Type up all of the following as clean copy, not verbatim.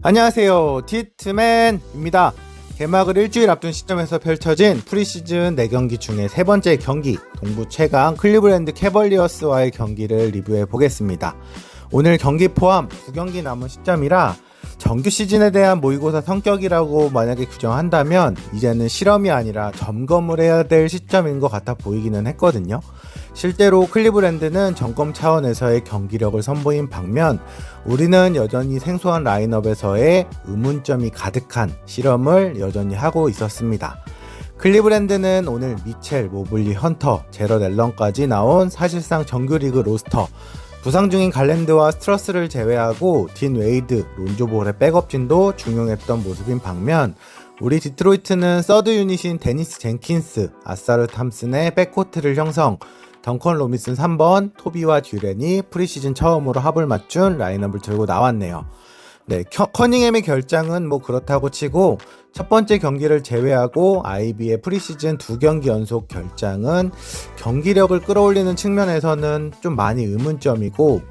안녕하세요, 디트맨입니다. 개막을 일주일 앞둔 시점에서 펼쳐진 프리시즌 4경기 중에 세 번째 경기, 동부 최강 클리블랜드 캐벌리어스와의 경기를 리뷰해 보겠습니다. 오늘 경기 포함 2경기 남은 시점이라 정규 시즌에 대한 모의고사 성격이라고 만약에 규정한다면 이제는 실험이 아니라 점검을 해야 될 시점인 것 같아 보이기는 했거든요. 실제로 클리블랜드는 점검 차원에서의 경기력을 선보인 반면 우리는 여전히 생소한 라인업에서의 의문점이 가득한 실험을 여전히 하고 있었습니다. 클리블랜드는 오늘 미첼, 모블리, 헌터, 제럿 앨런까지 나온 사실상 정규리그 로스터, 부상 중인 갈랜드와 스트러스를 제외하고 딘 웨이드, 론조 볼의 백업진도 중용했던 모습인 반면 우리 디트로이트는 서드 유닛인 데니스 젠킨스, 아사르 탐슨의 백코트를 형성, 덩컨 로빈슨 3번, 토비와 듀렌이 프리시즌 처음으로 합을 맞춘 라인업을 들고 나왔네요. 네, 커닝햄의 결장은 뭐 그렇다고 치고 첫 번째 경기를 제외하고 아이비의 프리시즌 2경기 연속 결장은 경기력을 끌어올리는 측면에서는 좀 많이 의문점이고,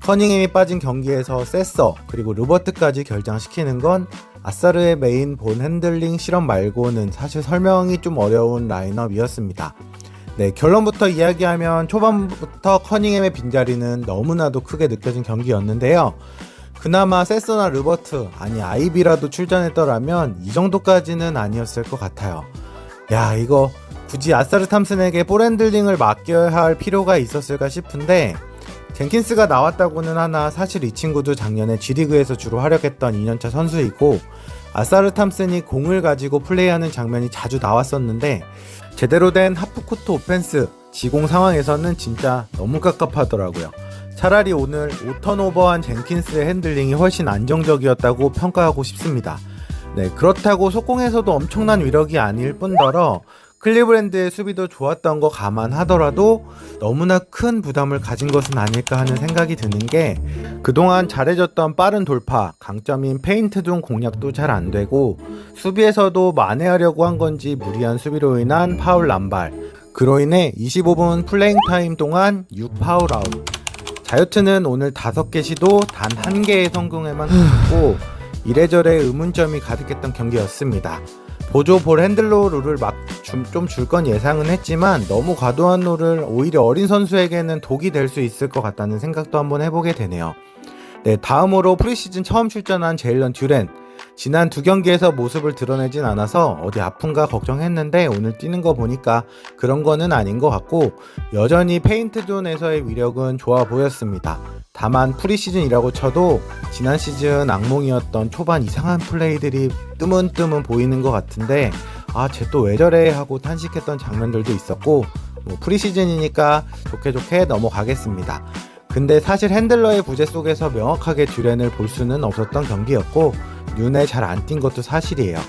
커닝햄이 빠진 경기에서 세서 그리고 루버트까지 결장시키는 건 아사르의 메인 본 핸들링 실험 말고는 사실 설명이 좀 어려운 라인업이었습니다. 네, 결론부터 이야기하면 초반부터 커닝햄의 빈자리는 너무나도 크게 느껴진 경기였는데요. 그나마 세서나 루버트, 아니 아이비라도 출전했더라면 이 정도까지는 아니었을 것 같아요. 야, 이거 굳이 아사르 탐슨에게 볼 핸들링을 맡겨야 할 필요가 있었을까 싶은데, 젠킨스가 나왔다고는 하나 사실 이 친구도 작년에 G리그에서 주로 활약했던 2년차 선수이고 아사르 탐슨이 공을 가지고 플레이하는 장면이 자주 나왔었는데 제대로 된 하프코트 오펜스, 지공 상황에서는 진짜 너무 깝깝하더라고요. 차라리 오늘 5턴오버한 젠킨스의 핸들링이 훨씬 안정적이었다고 평가하고 싶습니다. 네, 그렇다고 속공에서도 엄청난 위력이 아닐 뿐더러 클리블랜드의 수비도 좋았던 거 감안하더라도 너무나 큰 부담을 가진 것은 아닐까 하는 생각이 드는 게, 그동안 잘해줬던 빠른 돌파, 강점인 페인트 중 공략도 잘 안되고 수비에서도 만회하려고 한 건지 무리한 수비로 인한 파울 남발, 그로 인해 25분 플레잉 타임 동안 6파울 아웃. 자유투는 오늘 5개 시도 단 1개의 성공에만 그쳤고 이래저래 의문점이 가득했던 경기였습니다. 보조 볼 핸들로 룰을 좀 줄 건 예상은 했지만 너무 과도한 룰을 오히려 어린 선수에게는 독이 될 수 있을 것 같다는 생각도 한번 해보게 되네요. 네, 다음으로 프리시즌 처음 출전한 제일런 듀렌. 지난 2경기에서 모습을 드러내진 않아서 어디 아픈가 걱정했는데 오늘 뛰는 거 보니까 그런 거는 아닌 것 같고 여전히 페인트 존에서의 위력은 좋아 보였습니다. 다만 프리시즌이라고 쳐도 지난 시즌 악몽이었던 초반 이상한 플레이들이 뜨문뜨문 보이는 것 같은데, 쟤 또 왜 저래 하고 탄식했던 장면들도 있었고, 뭐 프리시즌이니까 좋게 넘어가겠습니다. 근데 사실 핸들러의 부재 속에서 명확하게 듀렌을 볼 수는 없었던 경기였고 눈에 잘 안 띈 것도 사실이에요.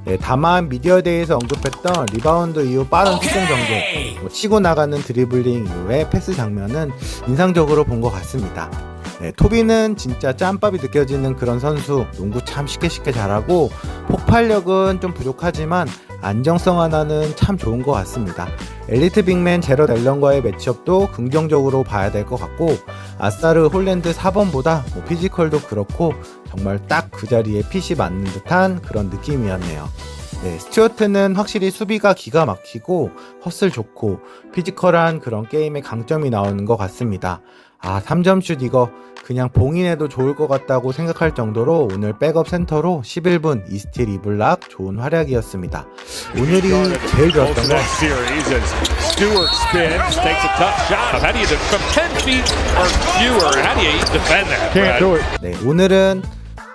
네, 다만 미디어데이에서 언급했던 리바운드 이후 빠른 수공 전개, 치고 나가는 드리블링 이후의 패스 장면은 인상적으로 본 것 같습니다. 네, 토비는 진짜 짬밥이 느껴지는 그런 선수, 농구 참 쉽게 잘하고 폭발력은 좀 부족하지만 안정성 하나는 참 좋은 것 같습니다. 엘리트 빅맨 제럿 앨런과의 매치업도 긍정적으로 봐야 될 것 같고 아사르 홀랜드 4번보다 피지컬도 그렇고 정말 딱 그 자리에 핏이 맞는 듯한 그런 느낌이었네요. 네, 스튜어트는 확실히 수비가 기가 막히고 허슬 좋고 피지컬한 그런 게임의 강점이 나오는 것 같습니다. 3점슛 이거 그냥 봉인해도 좋을 것 같다고 생각할 정도로 오늘 백업 센터로 11분 2스틸 2블락 좋은 활약이었습니다. 오늘이 제일 좋았던 건 네, 오늘은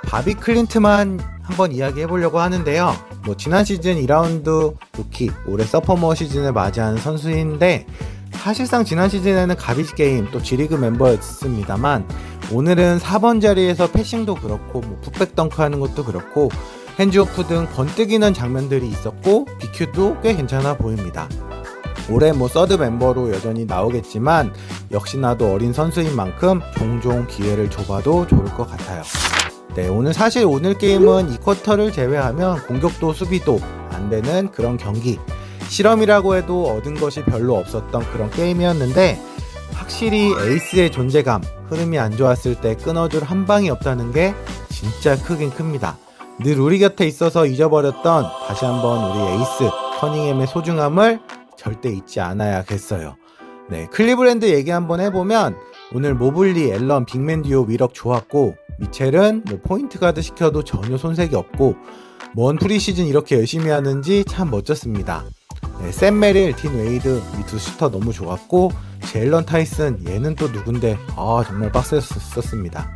바비 클린트만 한번 이야기해보려고 하는데요. 지난 시즌 2라운드 루키, 올해 서퍼머 시즌을 맞이하는 선수인데 사실상 지난 시즌에는 가비지 게임 또 G리그 멤버였습니다만 오늘은 4번 자리에서 패싱도 그렇고 풋백 덩크하는 것도 그렇고 핸즈오프 등 번뜩이는 장면들이 있었고 BQ도 꽤 괜찮아 보입니다. 올해 서드 멤버로 여전히 나오겠지만 역시나도 어린 선수인 만큼 종종 기회를 줘봐도 좋을 것 같아요. 네, 오늘 게임은 2쿼터를 제외하면 공격도 수비도 안 되는 그런 경기, 실험이라고 해도 얻은 것이 별로 없었던 그런 게임이었는데 확실히 에이스의 존재감, 흐름이 안 좋았을 때 끊어줄 한 방이 없다는 게 진짜 크긴 큽니다. 늘 우리 곁에 있어서 잊어버렸던 다시 한번 우리 에이스 커닝햄의 소중함을 절대 잊지 않아야겠어요. 네, 클리브랜드 얘기 한번 해보면 오늘 모블리, 앨런, 빅맨 듀오 위력 좋았고 미첼은 뭐 포인트 가드 시켜도 전혀 손색이 없고 뭔 프리시즌 이렇게 열심히 하는지 참 멋졌습니다. 네, 샘 메릴, 딘 웨이드 이 두 슈터 너무 좋았고 제일런 타이슨 얘는 또 누군데 정말 빡셌었습니다.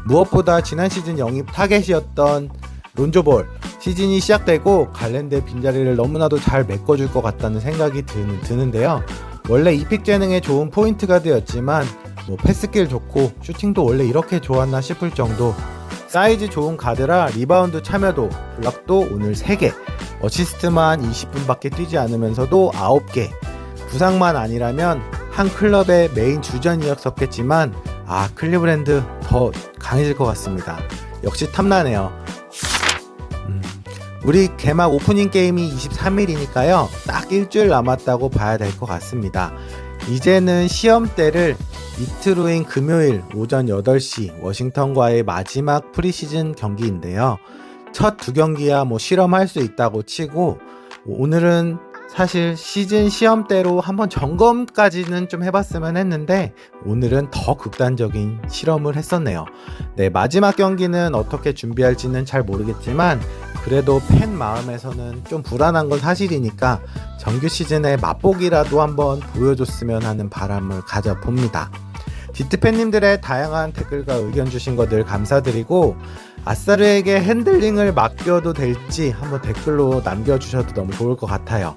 무엇보다 지난 시즌 영입 타겟이었던 론조볼 시즌이 시작되고 갈랜드의 빈자리를 너무나도 잘 메꿔줄 것 같다는 생각이 드는데요. 원래 이픽 재능에 좋은 포인트 가드였지만 뭐 패스길 좋고 슈팅도 원래 이렇게 좋았나 싶을 정도 사이즈 좋은 가드라 리바운드 참여도 블락도 오늘 3개 어시스트만 20분밖에 뛰지 않으면서도 9개 부상만 아니라면 한 클럽의 메인 주전이었었겠지만 클리브랜드 더 강해질 것 같습니다. 역시 탐나네요. 우리 개막 오프닝 게임이 23일이니까요 딱 일주일 남았다고 봐야 될 것 같습니다. 이제는 시험대를 이틀 후인 금요일 오전 8시 워싱턴과의 마지막 프리시즌 경기인데요. 첫 2경기야 뭐 실험할 수 있다고 치고 오늘은 사실 시즌 시험대로 한번 점검까지는 좀 해봤으면 했는데 오늘은 더 극단적인 실험을 했었네요. 네, 마지막 경기는 어떻게 준비할지는 잘 모르겠지만 그래도 팬 마음에서는 좀 불안한 건 사실이니까 정규 시즌에 맛보기라도 한번 보여줬으면 하는 바람을 가져봅니다. 디트팬님들의 다양한 댓글과 의견 주신 거 늘 감사드리고 아싸르에게 핸들링을 맡겨도 될지 한번 댓글로 남겨주셔도 너무 좋을 것 같아요.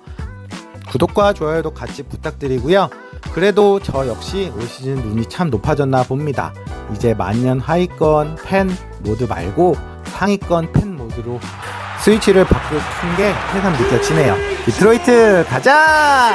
구독과 좋아요도 같이 부탁드리고요. 그래도 저 역시 올 시즌 눈이 참 높아졌나 봅니다. 이제 만년 하위권 팬 모드 말고 상위권 팬 모드로 스위치를 바꿀 게 새삼 느껴지네요. 디트로이트 가자!